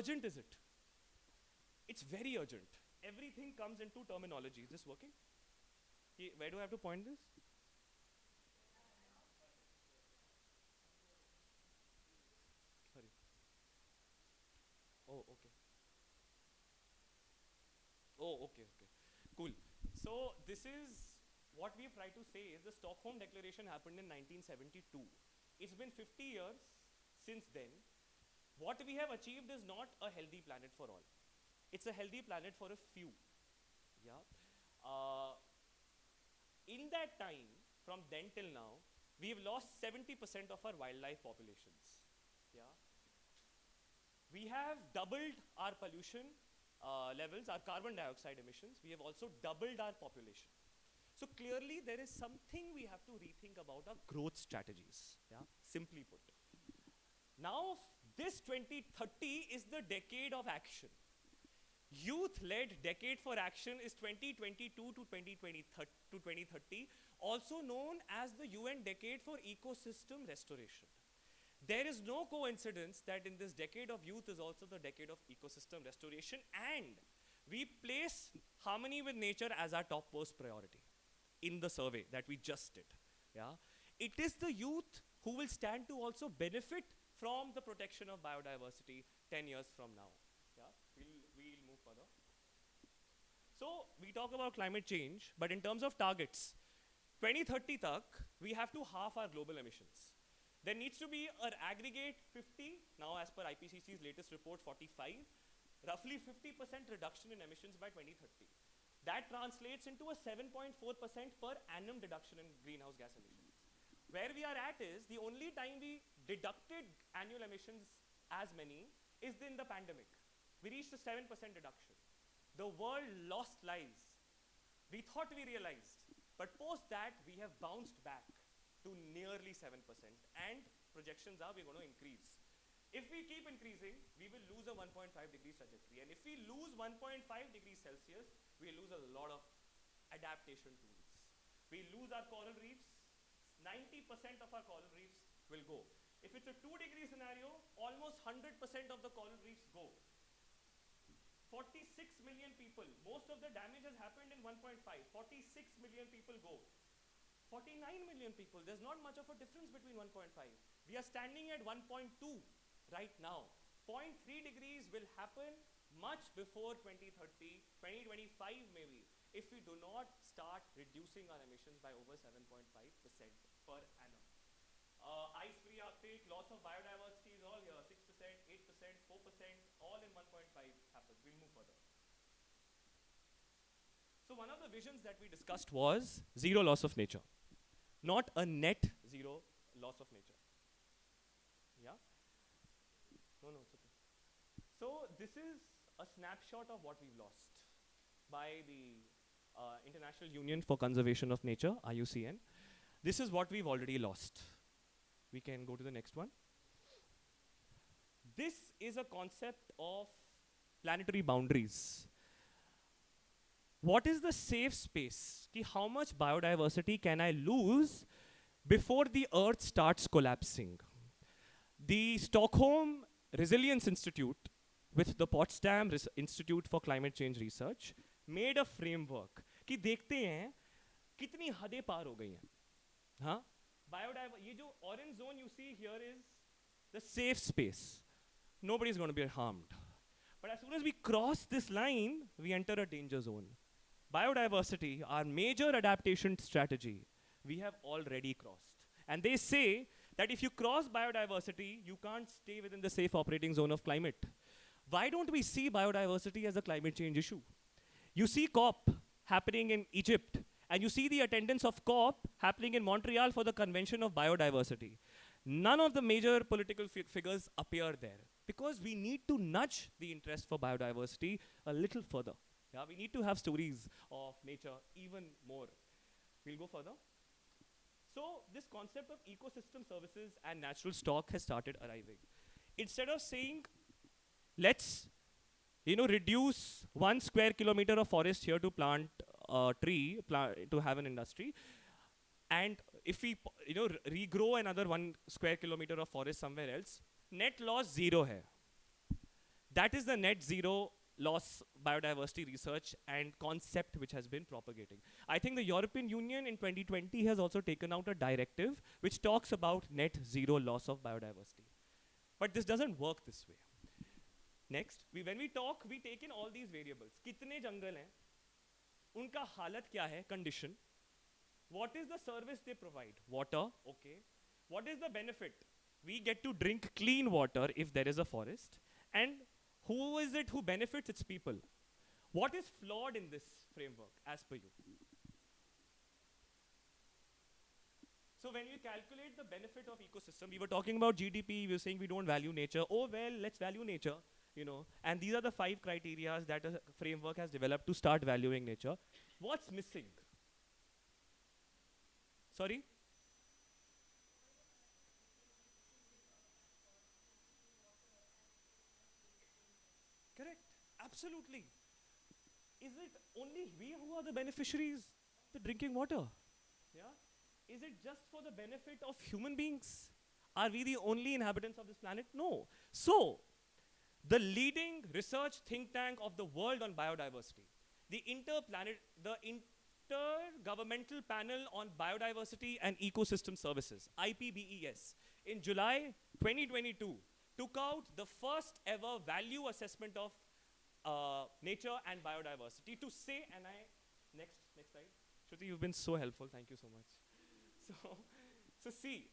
urgent is it? It's very urgent. Everything comes into terminology. Is this working? Where do I have to point this? Sorry. Oh, okay. Oh, okay, okay. Cool. So this is what we've tried to say is the Stockholm Declaration happened in 1972. It's been 50 years since then. What we have achieved is not a healthy planet for all. It's a healthy planet for a few. Yeah. Uh, in that time, from then till now, we've lost 70% of our wildlife populations. Yeah. We have doubled our pollution levels, our carbon dioxide emissions. We have also doubled our population. So clearly there is something we have to rethink about our growth strategies, yeah, simply put. Now this 2030 is the decade of action. Youth-led decade for action is 2022 to 2030, also known as the UN Decade for Ecosystem Restoration. There is no coincidence that in this decade of youth is also the decade of ecosystem restoration, and we place harmony with nature as our topmost priority in the survey that we just did. Yeah? It is the youth who will stand to also benefit from the protection of biodiversity 10 years from now. Yeah? We'll move further. So we talk about climate change, but in terms of targets, 2030 tak, we have to halve our global emissions. There needs to be an aggregate 50, now as per IPCC's latest report 45, roughly 50% reduction in emissions by 2030. That translates into a 7.4% per annum reduction in greenhouse gas emissions. Where we are at is, the only time we deducted annual emissions as many is in the pandemic. We reached a 7% reduction. The world lost lives. We thought we realized, but post that, we have bounced back to nearly 7%, and projections are we're going to increase. If we keep increasing, we will lose a 1.5 degrees trajectory, and if we lose 1.5 degrees Celsius, we lose a lot of adaptation tools. We lose our coral reefs, 90% of our coral reefs will go. If it's a 2-degree scenario, almost 100% of the coral reefs go. 46 million people, most of the damage has happened in 1.5, 46 million people go. 49 million people, there's not much of a difference between 1.5. We are standing at 1.2 right now. 0.3 degrees will happen much before 2030, 2025 maybe, if we do not start reducing our emissions by over 7.5% per annum. Ice-free Arctic, loss of biodiversity is all here, 6%, 8%, 4%, all in 1.5 happens. We'll move further. So one of the visions that we discussed was zero loss of nature. Not a net zero loss of nature. Yeah? No, it's okay. So this is a snapshot of what we've lost by the International Union for Conservation of Nature, IUCN. This is what we've already lost. We can go to the next one. This is a concept of planetary boundaries. What is the safe space? How much biodiversity can I lose before the Earth starts collapsing? The Stockholm Resilience Institute with the Potsdam Institute for Climate Change Research made a framework कि देखते हैं कितनी हदें पार हो गई हैं. हाँ? ये जो orange zone you see here is the safe space. Nobody is going to be harmed. But as soon as we cross this line, we enter a danger zone. Biodiversity, our major adaptation strategy, we have already crossed. And they say that if you cross biodiversity, you can't stay within the safe operating zone of climate. Why don't we see biodiversity as a climate change issue? You see COP happening in Egypt, and you see the attendance of COP happening in Montreal for the Convention of Biodiversity. None of the major political figures appear there, because we need to nudge the interest for biodiversity a little further. Yeah, we need to have stories of nature even more. We'll go further. So this concept of ecosystem services and natural stock has started arriving. Instead of saying, let's reduce 1 square kilometer of forest here to plant a tree, to have an industry, and if we regrow another 1 square kilometer of forest somewhere else, net loss 0 hai. That is the net zero loss biodiversity research and concept which has been propagating. I think the European Union in 2020 has also taken out a directive which talks about net zero loss of biodiversity. But this doesn't work this way. Next, when we talk, we take in all these variables. कितने जंगल हैं? उनका हालत क्या है? Condition. What is the service they provide? Water, okay. What is the benefit? We get to drink clean water if there is a forest. And who is it who benefits? Its people. What is flawed in this framework as per you? So when we calculate the benefit of ecosystem, we were talking about GDP, we were saying we don't value nature. Oh well, let's value nature, you know. And these are the 5 criteria that a framework has developed to start valuing nature. What's missing? Sorry? Correct. Absolutely. Is it only we who are the beneficiaries of the drinking water? Yeah? Is it just for the benefit of human beings? Are we the only inhabitants of this planet? No. So, the leading research think tank of the world on biodiversity, the Intergovernmental Panel on Biodiversity and Ecosystem Services, IPBES, in July 2022, took out the first ever value assessment of nature and biodiversity to say, and next slide. Shruti, you've been so helpful, thank you so much. So see,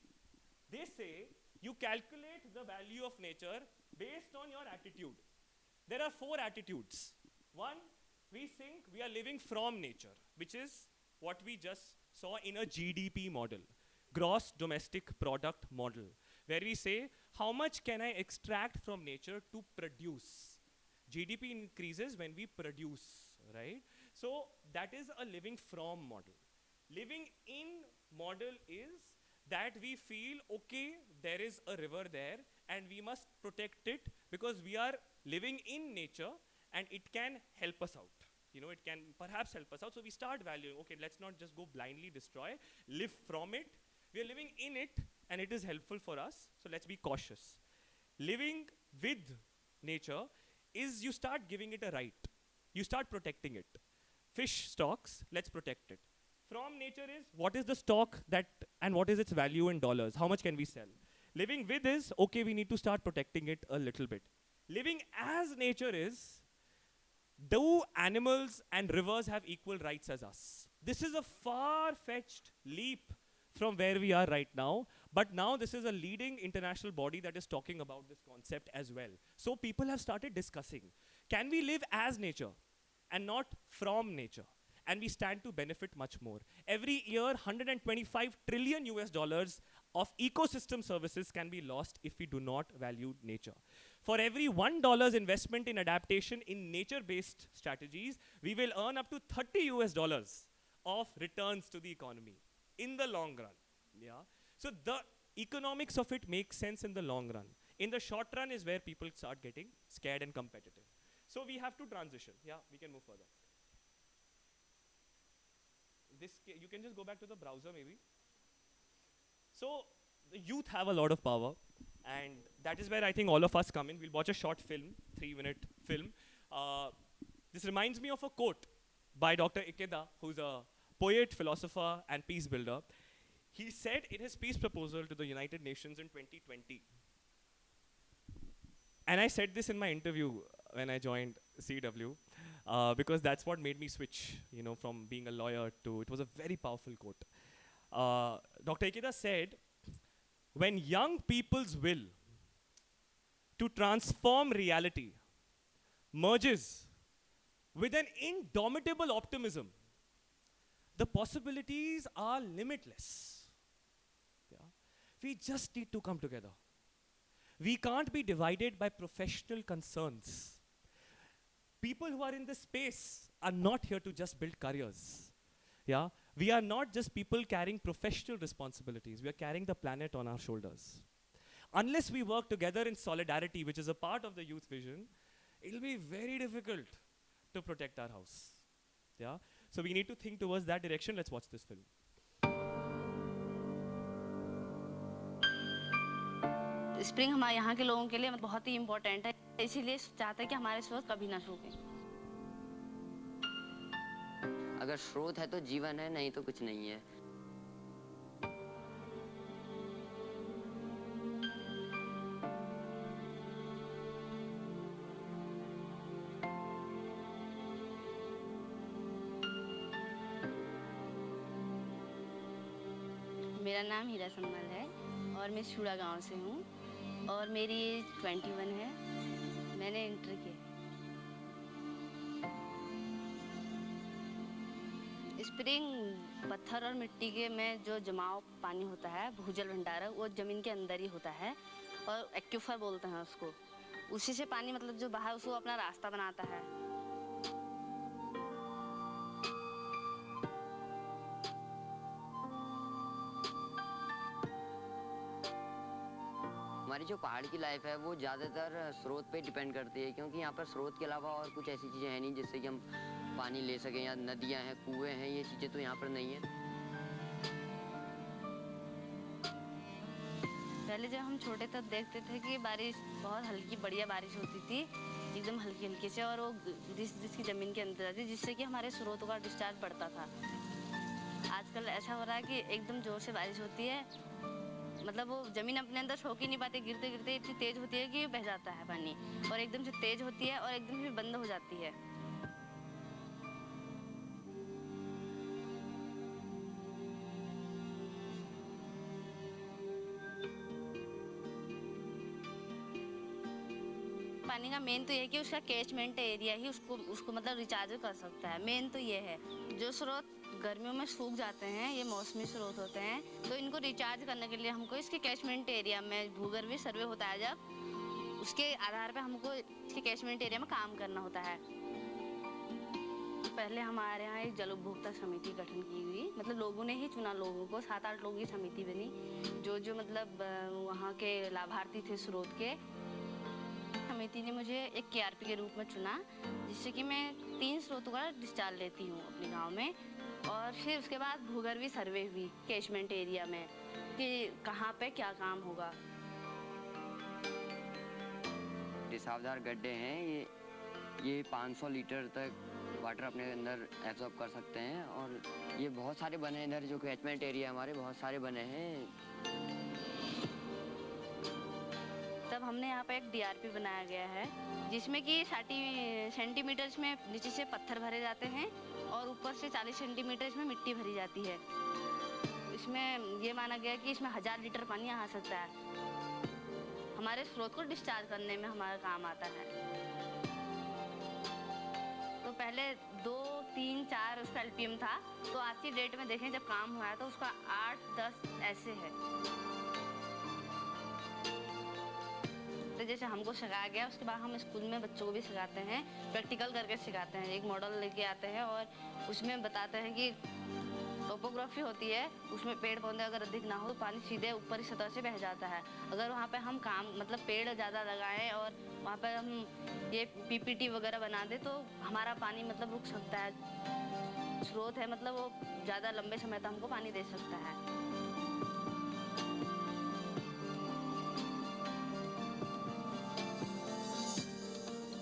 they say you calculate the value of nature based on your attitude. There are 4 attitudes. One, we think we are living from nature, which is what we just saw in a GDP model, gross domestic product model, where we say, how much can I extract from nature to produce? GDP increases when we produce, right? So that is a living from model. Living in model is that we feel, okay, there is a river there and we must protect it because we are living in nature and it can help us out. You know, it can perhaps help us out. So we start valuing, okay, let's not just go blindly destroy, live from it. We are living in it and it is helpful for us, so let's be cautious. Living with nature is you start giving it a right. You start protecting it. Fish stocks, let's protect it. From nature is, what is the stock that, and what is its value in dollars? How much can we sell? Living with is, okay, we need to start protecting it a little bit. Living as nature is, do animals and rivers have equal rights as us? This is a far-fetched leap from where we are right now, but now this is a leading international body that is talking about this concept as well. So people have started discussing, can we live as nature and not from nature? And we stand to benefit much more. Every year, 125 trillion US dollars of ecosystem services can be lost if we do not value nature. For every $1 investment in adaptation in nature-based strategies, we will earn up to 30 US dollars of returns to the economy in the long run. Yeah. So the economics of it makes sense in the long run. In the short run is where people start getting scared and competitive. So we have to transition. Yeah, we can move further. You can just go back to the browser maybe. So the youth have a lot of power, and that is where I think all of us come in. We'll watch a short film, 3-minute film. This reminds me of a quote by Dr. Ikeda, who's a poet, philosopher, and peace builder. He said in his peace proposal to the United Nations in 2020, and I said this in my interview when I joined CW, because that's what made me switch, you know, from being a lawyer to, it was a very powerful quote. Dr. Ikeda said, when young people's will to transform reality merges with an indomitable optimism, the possibilities are limitless. Yeah? We just need to come together. We can't be divided by professional concerns. People who are in this space are not here to just build careers. Yeah? We are not just people carrying professional responsibilities. We are carrying the planet on our shoulders. Unless we work together in solidarity, which is a part of the youth vision, it'll be very difficult to protect our house. Yeah? So we need to think towards that direction. Let's watch this film. Spring हमारे यहाँ के लोगों के लिए बहुत ही important है, इसीलिए चाहते हैं कि हमारे स्रोत कभी ना सूखें। अगर स्रोत है तो जीवन है, नहीं तो कुछ नहीं है। मेरा नाम हीरा सम्मल है और मैं छुड़ा गांव से हूँ और मेरी एज 21 है। मैंने इंटर किया। स्प्रिंग पत्थर और मिट्टी के में जो जमाव पानी होता है, भूजल भंडार, वो ज़मीन के अंदर ही होता है और एक्यूफर बोलते हैं उसको। उसी से पानी मतलब जो बाहर उसको अपना रास्ता बनाता है। हमारी जो पहाड़ की लाइफ है वो ज़्यादातर स्रोत पे डिपेंड करती है, क्योंकि यहाँ पर स्रोत के अलावा और कुछ ऐसी चीज़ें हैं नहीं जिससे कि हम पानी ले सकें, या नदियाँ हैं, कुएं हैं, ये चीज़ें तो यहाँ पर नहीं है। पहले जब हम छोटे तब देखते थे कि बारिश बहुत हल्की बढ़िया बारिश होती थी, एकदम हल्की हल्की से, और वो जिसकी ज़मीन के अंदर जाती, जिससे कि हमारे स्रोतों का डिस्चार्ज बढ़ता था। आजकल ऐसा हो रहा है कि एकदम जोर से बारिश होती है, मतलब वो ज़मीन अपने अंदर सोख ही नहीं पाती, गिरते गिरते इतनी तेज़ होती है कि बह जाता है पानी, और एकदम से तेज़ होती है और एकदम से बंद हो जाती है। पानी का मेन तो ये है कि उसका कैचमेंट एरिया ही उसको मतलब रिचार्ज कर सकता है। मेन तो ये है। जो स्रोत गर्मियों में सूख जाते हैं, ये मौसमी स्रोत होते हैं, तो इनको रिचार्ज करने के लिए हमको इसके कैचमेंट एरिया में भूगर्भीय सर्वे होता है, जब उसके आधार पे हमको इसके कैचमेंट एरिया में काम करना होता है। पहले हमारे यहाँ एक जल उपभोक्ता समिति गठन की हुई, मतलब लोगों ने ही चुना, लोगों को 7-8 लोगों की समिति बनी, जो मतलब वहाँ के लाभार्थी थे स्रोत के। समिति ने मुझे एक केआरपी के रूप में चुना, जिससे कि मैं 3 स्रोतों का डिस्चार्ज लेती हूँ अपने गांव में। और फिर उसके बाद भूगर्भीय सर्वे हुई कैचमेंट एरिया में कि कहाँ पे क्या काम होगा। रिसावदार गड्ढे हैं, ये 500 लीटर तक वाटर अपने अंदर एब्जॉर्ब कर सकते हैं, और ये बहुत सारे बने हैं इधर, जो कैचमेंट एरिया हमारे बहुत सारे बने हैं। तब हमने यहाँ पे एक डीआरपी बनाया गया है, जिसमें कि 60 सेंटीमीटर में नीचे से पत्थर भरे जाते हैं और ऊपर से 40 सेंटीमीटर में मिट्टी भरी जाती है। इसमें ये माना गया कि इसमें 1000 लीटर पानी आ सकता है, हमारे स्रोत को डिस्चार्ज करने में हमारा काम आता है। तो पहले 2, 3, 4 उसका एलपीएम था, तो आज की डेट में देखें जब काम हुआ है तो उसका 8, 10 ऐसे है। तो जैसे हमको सिखाया गया, उसके बाद हम स्कूल में बच्चों को भी सिखाते हैं, प्रैक्टिकल करके सिखाते हैं। एक मॉडल लेके आते हैं और उसमें बताते हैं कि टोपोग्राफी होती है, उसमें पेड़ पौधे अगर अधिक ना हो तो पानी सीधे ऊपर ही सतह से बह जाता है। अगर वहाँ पे हम काम मतलब पेड़ ज़्यादा लगाएं और वहाँ पे हम ये पीपीटी वगैरह बना दें तो हमारा पानी मतलब रुक सकता है। स्रोत है मतलब वो ज़्यादा लंबे समय तक हमको पानी दे सकता है।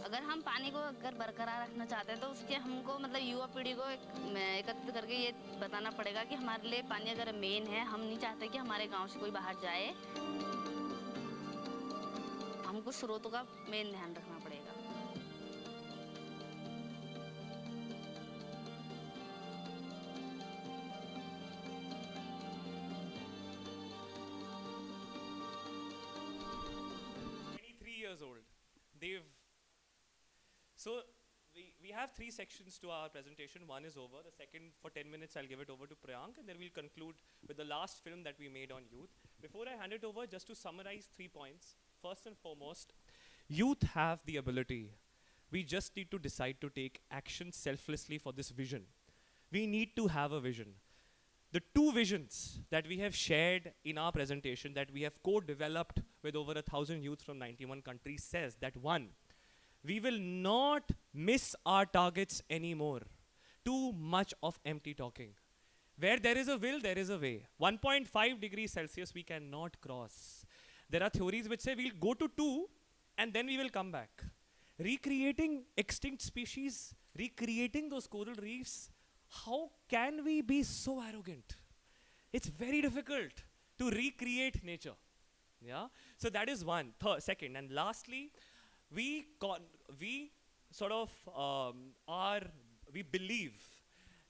अगर हम पानी को अगर बरकरार रखना चाहते हैं तो उसके हमको मतलब युवा पीढ़ी को एकत्रित करके ये बताना पड़ेगा कि हमारे लिए पानी अगर मेन है, हम नहीं चाहते कि हमारे गांव से कोई बाहर जाए, हमको स्रोतों का मेन ध्यान रखना पड़ेगा। Years old. They've so we have 3 sections to our presentation. One is over. The second, for 10 minutes, I'll give it over to Priyank, and then we'll conclude with the last film that we made on youth. Before I hand it over, just to summarize 3 points. First and foremost, youth have the ability. We just need to decide to take action selflessly for this vision. We need to have a vision. The 2 visions that we have shared in our presentation, that we have co-developed with over 1,000 youth from 91 countries, says that 1, we will not miss our targets anymore. Too much of empty talking. Where there is a will, there is a way. 1.5 degrees Celsius we cannot cross. There are theories which say we'll go to 2 and then we will come back. Recreating extinct species, recreating those coral reefs, how can we be so arrogant? It's very difficult to recreate nature. Yeah, so that is one. Second, and lastly, we sort of we believe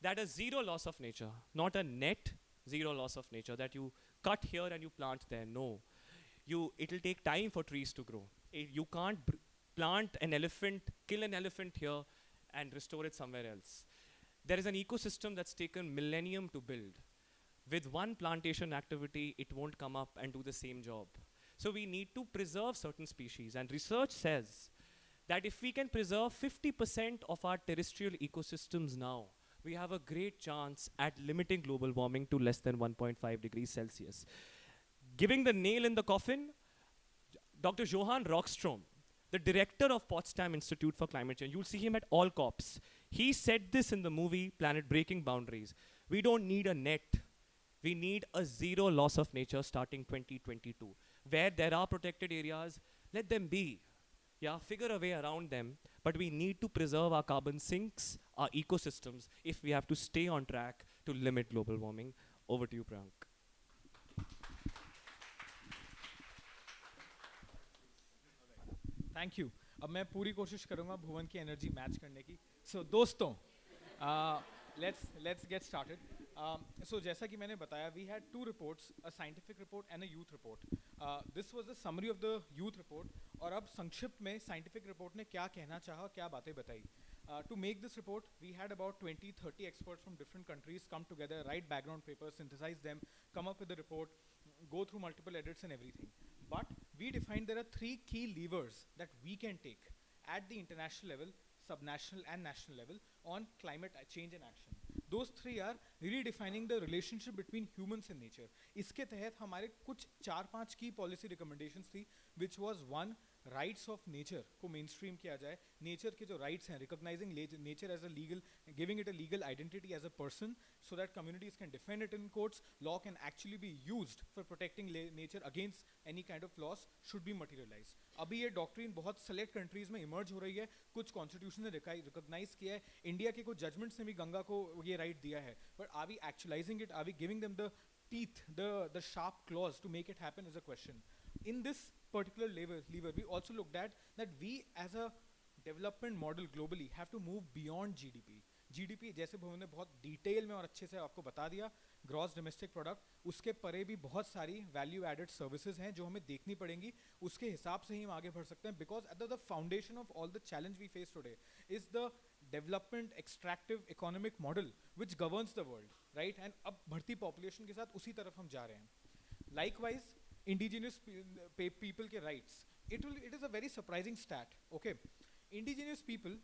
that a zero loss of nature, not a net zero loss of nature, that you cut here and you plant there. No, it'll take time for trees to grow. You can't plant an elephant, kill an elephant here, and restore it somewhere else. There is an ecosystem that's taken millennium to build. With one plantation activity, it won't come up and do the same job. So we need to preserve certain species, and research says that if we can preserve 50% of our terrestrial ecosystems now, we have a great chance at limiting global warming to less than 1.5 degrees Celsius. Giving the nail in the coffin, Dr. Johan Rockstrom, the director of Potsdam Institute for Climate Change, you'll see him at all COPs. He said this in the movie Planet Breaking Boundaries. We don't need a net. We need a zero loss of nature starting 2022. Where there are protected areas, let them be. Yeah, figure a way around them. But we need to preserve our carbon sinks, our ecosystems, if we have to stay on track to limit global warming. Over to you, Priyank. Thank you. अब मैं पूरी कोशिश करूंगा भुवन की energy match करने की. सो दोस्तों, let's get started. So जैसा कि मैंने बताया, we had two reports, a scientific report and a youth report. This was the summary of the youth report. और अब संक्षिप्त में scientific report ने क्या कहना चाहा, क्या बातें बताई. To make this report, we had about 20-30 experts from different countries come together, write background papers, synthesize them, come up with the report, go through multiple edits and everything. But we defined there are three key levers that we can take at the international level, subnational and national level on climate change and action. Those three are redefining the relationship between humans and nature. इसके तहत हमारे कुछ 4-5 key policy recommendations थी, which was one, rights of nature को mainstream किया जाए. Nature के जो rights हैं, recognizing nature as a legal, giving it a legal identity as a person, so that communities can defend it in courts. Law can actually be used for protecting nature against any kind of loss, should be materialized. अभी ये doctrine बहुत select countries में emerge हो रही है. कुछ constitution ने recognize किया है. India के कुछ judgments ने भी गंगा को ये right दिया है. But are we actualizing it? Are we giving them the teeth, the sharp claws to make it happen is a question. In this particular lever, we also looked at that we as a development model globally have to move beyond GDP. GDP जैसे भुवन ने बहुत detail में और अच्छे से आपको बता दिया, ग्रॉस डोमेस्टिक प्रोडक्ट, उसके परे भी बहुत सारी वैल्यू एडेड सर्विसेज हैं जो हमें देखनी पड़ेंगी. उसके हिसाब से ही हम आगे बढ़ सकते हैं, because at the foundation of all the challenge we face today is the development extractive economic model which governs the world, right. And अब बढ़ती पॉपुलेशन के साथ उसी तरफ हम जा रहे हैं. लाइकवाइज indigenous people के rights, it is a very surprising stat. Okay, indigenous people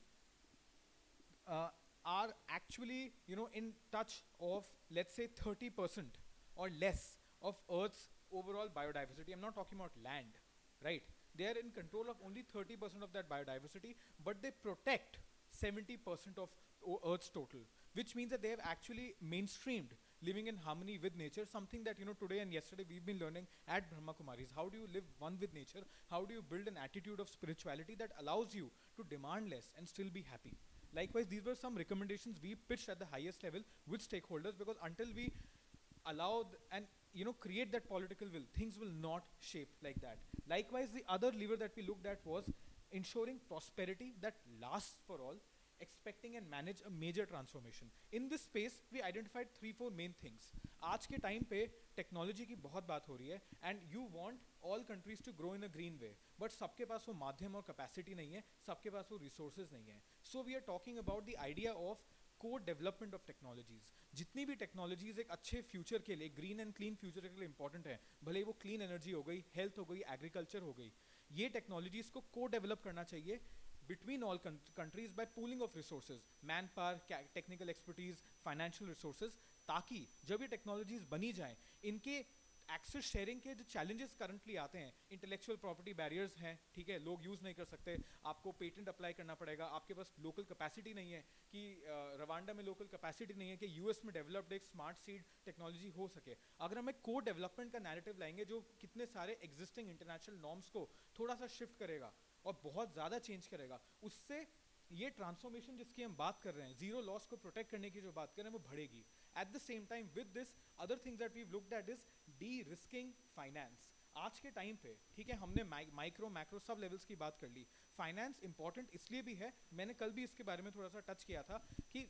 are actually, in touch of, let's say, 30% or less of Earth's overall biodiversity. I'm not talking about land, right? They are in control of only 30% of that biodiversity, but they protect 70% of Earth's total, which means that they have actually mainstreamed living in harmony with nature, something that today and yesterday we've been learning at Brahma Kumaris. How do you live one with nature? How do you build an attitude of spirituality that allows you to demand less and still be happy? Likewise, these were some recommendations we pitched at the highest level with stakeholders, because until we allow and create that political will, things will not shape like that. Likewise, the other lever that we looked at was ensuring prosperity that lasts for all, expecting and manage a major transformation. In this space, we identified 3-4 main things. आज के time पे technology की बहुत बात हो रही है, and you want all countries to grow in a green way, but सबके पास वो माध्यम और कैपेसिटी नहीं है, सबके पास वो रिसोर्सेज नहीं है. So we are talking about the idea of co-development of technologies. जितनी भी टेक्नोलॉजीज एक अच्छे फ्यूचर के लिए, ग्रीन एंड क्लीन फ्यूचर के लिए इंपॉर्टेंट है, भले ही वो क्लीन एनर्जी हो गई, हेल्थ हो गई, एग्रीकल्चर हो गई, ये टेक्नोलॉजीज को co-develop करना चाहिए between all countries by pooling of resources, manpower, technical expertise, financial resources, ताकि जब ये टेक्नोलॉजीज बनी जाएं, इनके एक्सेस शेयरिंग के जो चैलेंजेस करंटली आते हैं, इंटेलेक्चुअल प्रॉपर्टी बैरियर्स हैं, ठीक है, लोग यूज़ नहीं कर सकते, आपको पेटेंट अप्लाई करना पड़ेगा, आपके पास लोकल कैपेसिटी नहीं है कि रवांडा में लोकल कैपेसिटी नहीं है कि यूएस में डेवलप्ड एक स्मार्ट सीड टेक्नोलॉजी हो सके। अगर हम एक को डेवलपमेंट का नैरेटिव लाएंगे जो कितने सारे एग्जिस्टिंग इंटरनेशनल नॉर्म्स को थोड़ा सा शिफ्ट करेगा और बहुत ज़्यादा चेंज करेगा, उससे ये ट्रांसफॉर्मेशन जिसकी हम बात कर रहे हैं, जीरो लॉस को प्रोटेक्ट करने की जो बात कर रहे हैं, वो बढ़ेगी। At the same time with this other things that we looked at is derisking finance. आज के टाइम पे, ठीक है, हमने माइक्रो मैक्रो सब लेवल्स की बात कर ली। फाइनेंस इंपॉर्टेंट इसलिए भी है, मैंने कल भी इसके बारे में थोड़ा सा टच किया था, कि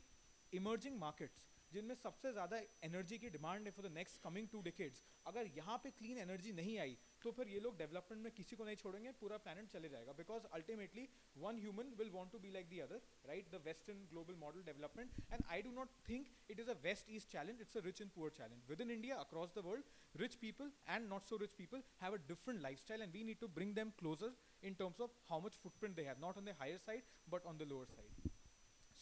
इमर्जिंग मार्केट्स जिनमें सबसे ज़्यादा एनर्जी की डिमांड है for the next coming 2 decades, अगर यहाँ पे क्लीन एनर्जी नहीं आई तो फिर ये लोग डेवलपमेंट में किसी को नहीं छोड़ेंगे, पूरा प्लैनेट चले जाएगा। Because ultimately one human will want to be like the other, right, the western global model development, and I do not think it is a west east challenge, it's a rich and poor challenge. Within India, across the world, rich people and not so rich people have a different lifestyle, and we need to bring them closer in terms of how much footprint they have, not on the higher side but on the lower side.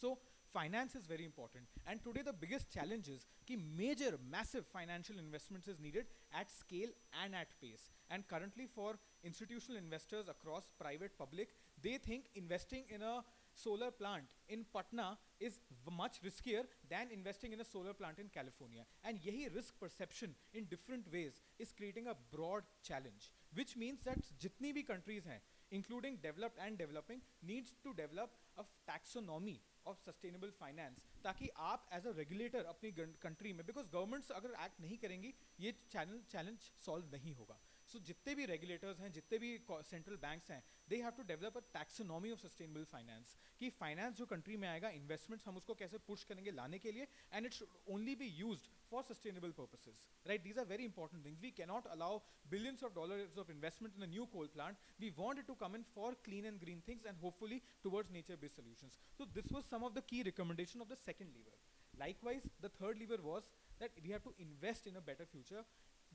So finance is very important, and today the biggest challenge is कि major massive financial investments is needed at scale and at pace, and currently for institutional investors across private public, they think investing in a solar plant in Patna is much riskier than investing in a solar plant in California, and yahi risk perception in different ways is creating a broad challenge, which means that jitni bhi countries hain, including developed and developing, needs to develop a taxonomy of sustainable finance, ताकि आप as a regulator अपनी country में, because governments अगर act नहीं करेंगी ये challenge solve नहीं होगा। So जितने भी regulators हैं, जितने भी central banks हैं, they have to develop a taxonomy of sustainable finance, कि finance जो country में आएगा, investments हम उसको कैसे push करेंगे लाने के लिए, and it should only be used for sustainable purposes, right? These are very important things. We cannot allow billions of dollars of investment in a new coal plant. We want it to come in for clean and green things, and hopefully towards nature-based solutions. So this was some of the key recommendation of the second lever. Likewise, the third lever was that we have to invest in a better future.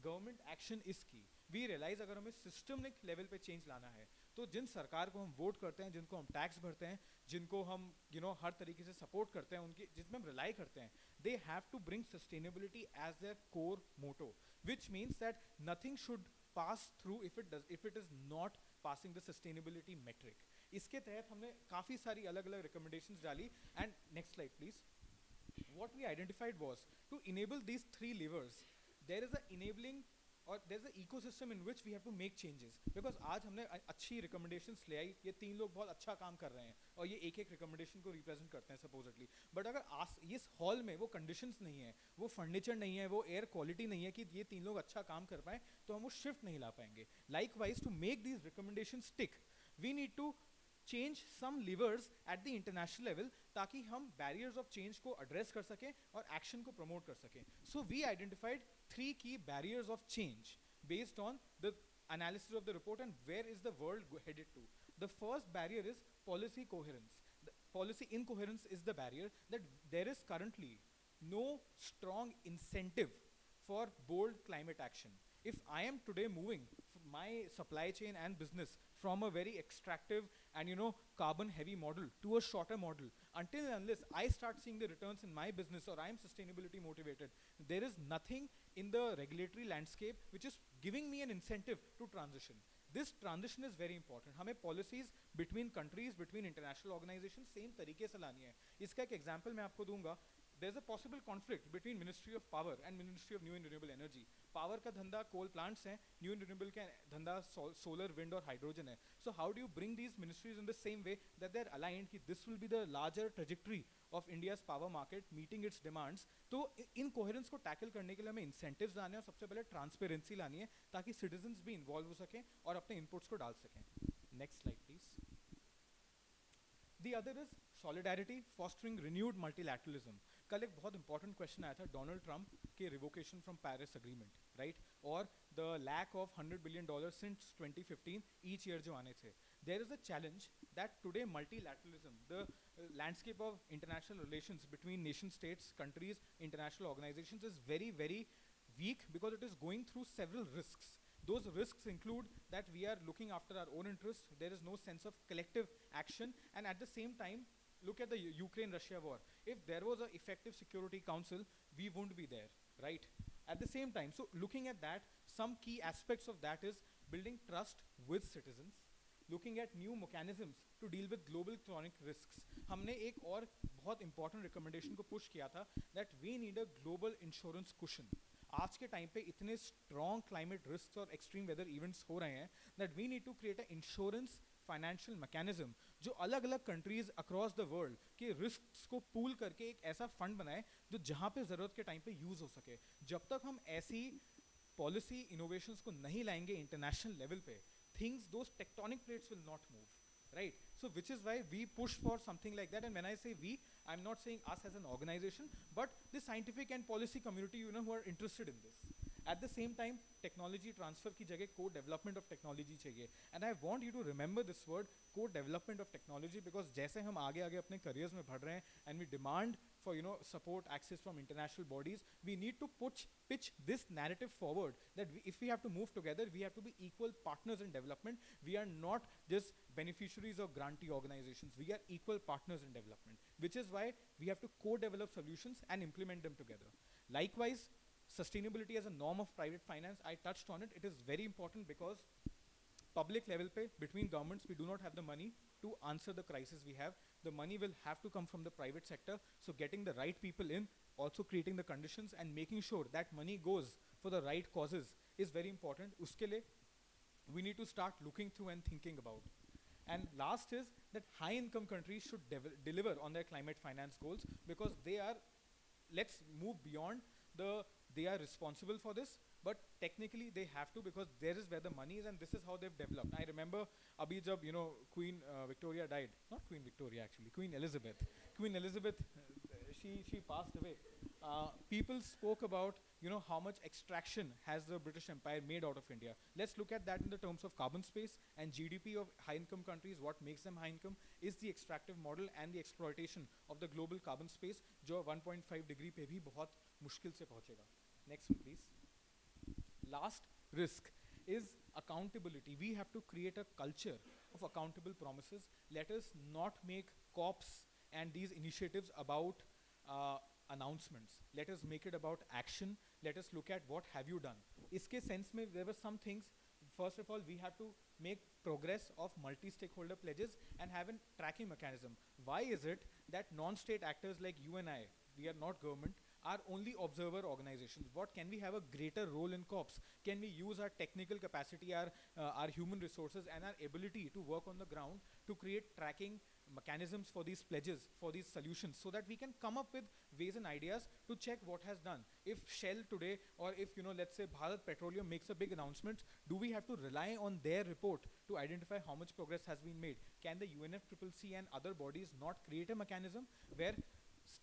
Government action is key. We realize अगर हमें systemic level पे change लाना है, तो जिन सरकार को हम vote करते हैं, जिनको हम टैक्स भरते हैं, जिनको हम हर तरीके से सपोर्ट करते हैं, उनकी जिसमें हम रिलाई करते हैं, they have to bring sustainability as their core motto, which means that nothing should pass through if it is not passing the sustainability metric. इसके तहत हमने काफ़ी सारी अलग अलग recommendations डाली, and next slide please. What we identified was to enable these three levers, there is an enabling और there's an ecosystem in which we have to make changes, because आज हमने अच्छी recommendations ले आई, ये तीन लोग बहुत अच्छा काम कर रहे हैं और ये एक एक recommendation को represent करते हैं supposedly, but अगर इस hall में वो conditions नहीं है, वो furniture नहीं है, वो air quality नहीं है कि ये तीन लोग अच्छा काम कर पाएं, तो हम वो shift नहीं ला पाएंगे। Likewise, to make these recommendations stick, we need to change some levers at the international level, ताकि हम barriers of change को address कर सकें और action को promote कर सकें। So we identified 3 key barriers of change based on the analysis of the report and where is the world headed to. The first barrier is policy coherence. The policy incoherence is the barrier, that there is currently no strong incentive for bold climate action. If I am today moving my supply chain and business from a very extractive and carbon heavy model to a shorter model, until and unless I start seeing the returns in my business or I am sustainability motivated, there is nothing in the regulatory landscape which is giving me an incentive to transition. This transition is very important. हमें policies between countries, between international organizations same तरीके से लानी है। इसका एक example मैं आपको दूंगा। There's a possible conflict between Ministry of Power and Ministry of New and Renewable Energy. Power का धंधा coal plants हैं, new and renewable का धंधा solar, wind और hydrogen है. So how do you bring these ministries in the same way that they're aligned कि this will be the larger trajectory of India's power market meeting its demands? तो इन coherence को tackle करने के लिए हमें incentives लाने हैं और सबसे पहले transparency लानी है ताकि citizens भी involve हो सकें और अपने inputs को डाल सकें. Next slide please. The other is solidarity, fostering renewed multilateralism. कल एक बहुत important question आया था डोनाल्ड ट्रंप के revocation from Paris agreement, right? और the lack of $100 billion since 2015 each year जो आने थे. There is a challenge that today multilateralism, the landscape of international relations between nation states, countries, international organizations is very, very weak because it is going through several risks. Those risks include that we are looking after our own interests, there is no sense of collective action, and at the same time, look at the Ukraine-Russia war. If there was an effective Security Council, we wouldn't be there, right? At the same time, so looking at that, some key aspects of that is building trust with citizens, looking at new mechanisms to deal with global chronic risks. हमने एक और बहुत important recommendation को push किया था that we need a global insurance cushion. आज के time पे इतने strong climate risks और extreme weather events हो रहे हैं that we need to create an insurance financial mechanism जो अलग अलग countries across the world के risks को pool करके एक ऐसा fund बनाए जो जहाँ पे ज़रूरत के टाइम पे use हो सके. जब तक हम ऐसी policy innovations को नहीं लाएंगे international level पे, things, those tectonic plates will not move, right? So which is why we push for something like that. And when I say we, I'm not saying us as an organization, but the scientific and policy community, you know, who are interested in this. At the same time, technology transfer की जगह co-development of technology चाहिए. And I want you to remember this word, co-development of technology, because जैसे हम आगे आगे अपने careers में बढ़ रहे हैं and we demand for, you know, support access from international bodies, we need to pitch this narrative forward that if we have to move together, we have to be equal partners in development. We are not just beneficiaries of grantee organizations. We are equal partners in development, which is why we have to co-develop solutions and implement them together. Likewise, sustainability as a norm of private finance, I touched on it. It is very important because public level pay between governments, we do not have the money to answer the crisis we have. The money will have to come from the private sector. So getting the right people in, also creating the conditions and making sure that money goes for the right causes is very important. Uske liye, we need to start looking through and thinking about. And last is that high income countries should deliver on their climate finance goals because they are, let's move beyond they are responsible for this, but technically they have to because there is where the money is and this is how they've developed. I remember abhi jab, you know, Queen Victoria died, not Queen Victoria actually, Queen Elizabeth, she passed away. People spoke about, you know, how much extraction has the British Empire made out of India. Let's look at that in the terms of carbon space and GDP of high income countries. What makes them high income is the extractive model and the exploitation of the global carbon space, जो 1.5 degree पे भी बहुत मुश्किल से पहुँचेगा. Next one, please. Last risk is accountability. We have to create a culture of accountable promises. Let us not make COPs and these initiatives about announcements. Let us make it about action. Let us look at what have you done. Iske sense mein, there were some things. First of all, we have to make progress of multi-stakeholder pledges and have a tracking mechanism. Why is it that non-state actors like you and I, we are not government, are only observer organizations? What can we have a greater role in COPs? Can we use our technical capacity, our human resources and our ability to work on the ground to create tracking mechanisms for these pledges, for these solutions, so that we can come up with ways and ideas to check what has done. If Shell today, or if, you know, let's say Bharat Petroleum makes a big announcement, do we have to rely on their report to identify how much progress has been made? Can the UNFCCC and other bodies not create a mechanism where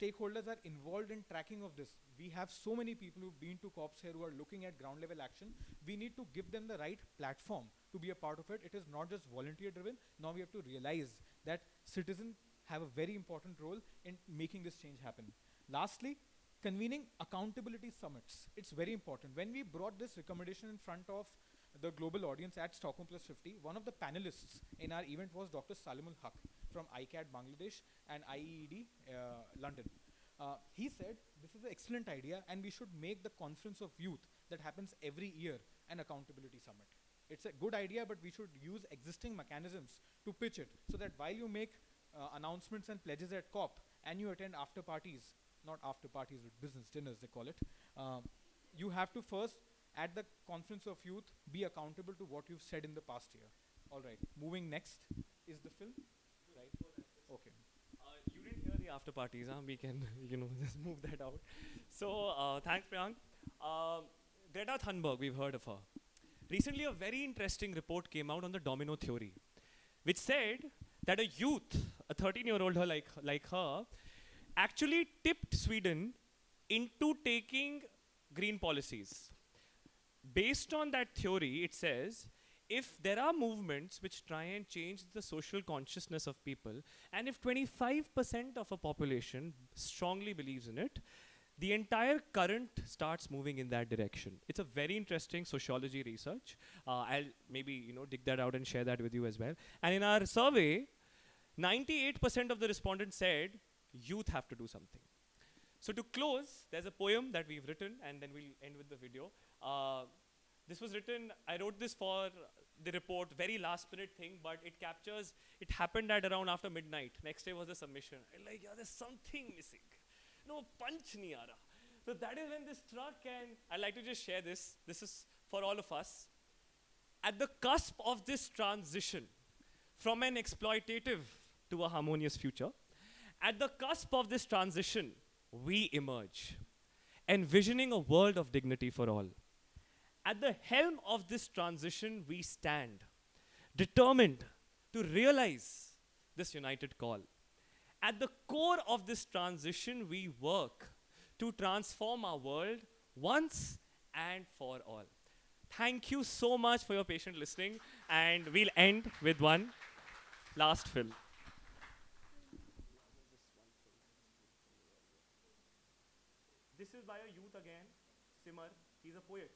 stakeholders are involved in tracking of this? We have so many people who've been to COPs here who are looking at ground level action. We need to give them the right platform to be a part of it. It is not just volunteer driven. Now we have to realize that citizens have a very important role in making this change happen. Lastly, convening accountability summits. It's very important. When we brought this recommendation in front of the global audience at Stockholm Plus 50, one of the panelists in our event was Dr. Salimul Haq from ICAD Bangladesh and IEED London. He said this is an excellent idea and we should make the conference of youth that happens every year an accountability summit. It's a good idea, but we should use existing mechanisms to pitch it so that while you make announcements and pledges at COP and you attend after parties, not after parties with business dinners they call it, you have to first at the conference of youth be accountable to what you've said in the past year. All right, moving next is the film, right? Okay. You didn't hear the after parties, huh? We can, you know, just move that out. So, thanks, Priyank. Greta Thunberg, we've heard of her. Recently, a very interesting report came out on the domino theory, which said that a youth, a 13-year-old like her, actually tipped Sweden into taking green policies. Based on that theory, it says, if there are movements which try and change the social consciousness of people, and if 25% of a population strongly believes in it, the entire current starts moving in that direction. It's a very interesting sociology research. I'll maybe, you know, dig that out and share that with you as well. And in our survey, 98% of the respondents said youth have to do something. So to close, there's a poem that we've written, and then we'll end with the video. Uh, this was written, I wrote this for the report, very last minute thing, but it captures, it happened at around after midnight. Next day was the submission. I'm like, yeah, there's something missing. No punch nahi aa raha. So that is when this struck, and I'd like to just share this. This is for all of us. At the cusp of this transition from an exploitative to a harmonious future, at the cusp of this transition, we emerge, envisioning a world of dignity for all. At the helm of this transition, we stand, determined to realize this united call. At the core of this transition, we work to transform our world once and for all. Thank you so much for your patient listening, and we'll end with one last fill. This is by a youth again, Simar. He's a poet.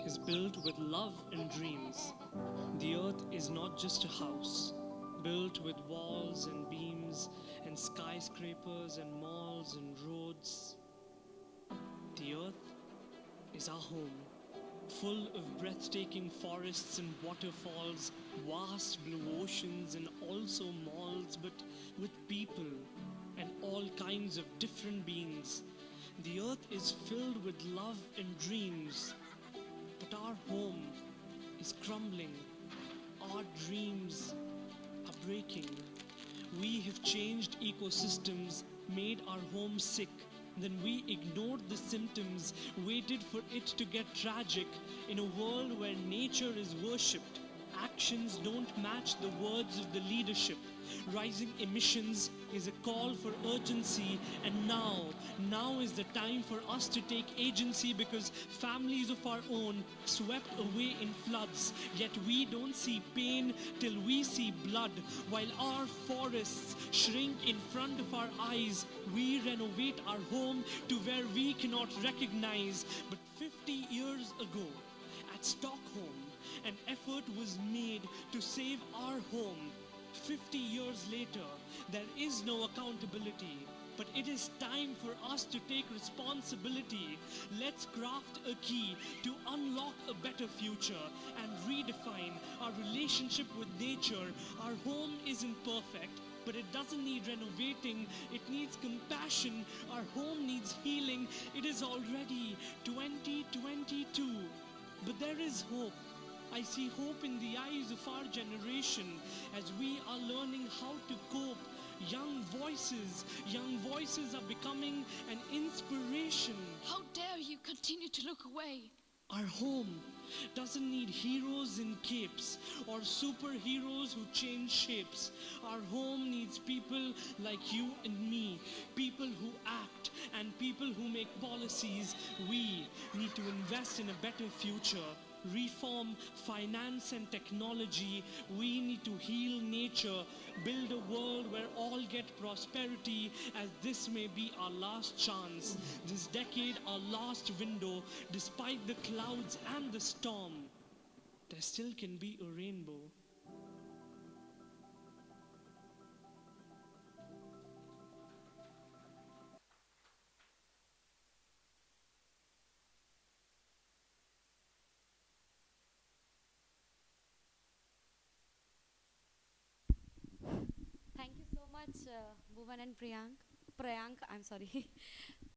Is built with love and dreams. The earth is not just a house, built with walls and beams and skyscrapers and malls and roads. The earth is our home, full of breathtaking forests and waterfalls, vast blue oceans and also malls, but with people and all kinds of different beings. The earth is filled with love and dreams, but our home is crumbling. Our dreams are breaking. We have changed ecosystems, made our home sick. Then we ignored the symptoms, waited for it to get tragic. In a world where nature is worshipped, actions don't match the words of the leadership. Rising emissions is a call for urgency, and now is the time for us to take agency, because families of our own swept away in floods. Yet we don't see pain till we see blood. While our forests shrink in front of our eyes, we renovate our home to where we cannot recognize. But 50 years ago, at Stockholm, an effort was made to save our home. 50 years later, there is no accountability. But it is time for us to take responsibility. Let's craft a key to unlock a better future and redefine our relationship with nature. Our home isn't perfect, but it doesn't need renovating. It needs compassion. Our home needs healing. It is already 2022. But there is hope. I see hope in the eyes of our generation as we are learning how to cope. Young voices are becoming an inspiration. How dare you continue to look away? Our home doesn't need heroes in capes or superheroes who change shapes. Our home needs people like you and me, people who act and people who make policies. We need to invest in a better future, reform finance and technology. We need to heal nature, build a world where all get prosperity, as this may be our last chance. This decade, our last window. Despite the clouds and the storm, there still can be a rainbow. Thank you so much, Bhuvan and Priyank. I'm sorry.